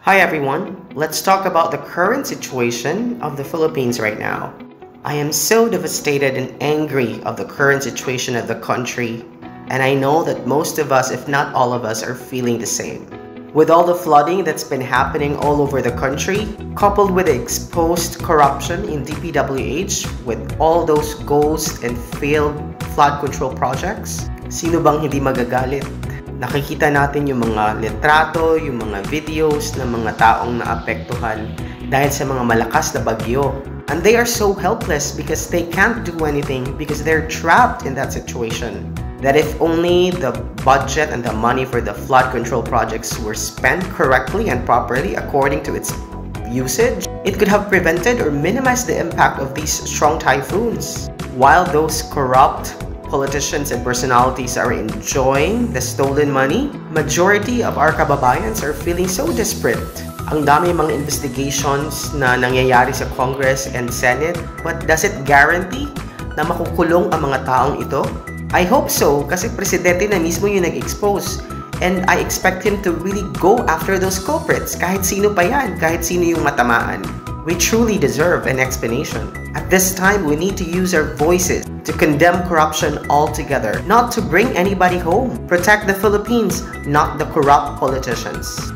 Hi everyone, let's talk about the current situation of the Philippines right now. I am so devastated and angry of the current situation of the country, and I know that most of us, if not all of us, are feeling the same. With all the flooding that's been happening all over the country, coupled with the exposed corruption in DPWH, with all those ghost and failed flood control projects, sino bang hindi magagalit? Nakikita natin yung mga litrato, yung mga videos ng mga taong naapektuhan dahil sa mga malakas na bagyo. And they are so helpless because they can't do anything because they're trapped in that situation. That if only the budget and the money for the flood control projects were spent correctly and properly according to its usage, it could have prevented or minimized the impact of these strong typhoons. While those corrupt politicians and personalities are enjoying the stolen money, majority of our kababayans are feeling so desperate. Ang dami mga investigations na nangyayari sa Congress and Senate, but does it guarantee na makukulong ang mga taong ito? I hope so, kasi presidente na mismo yung nag-expose. And I expect him to really go after those culprits, kahit sino pa yan, kahit sino yung matamaan. We truly deserve an explanation. At this time, we need to use our voices to condemn corruption altogether, not to bring anybody home. Protect the Philippines, not the corrupt politicians.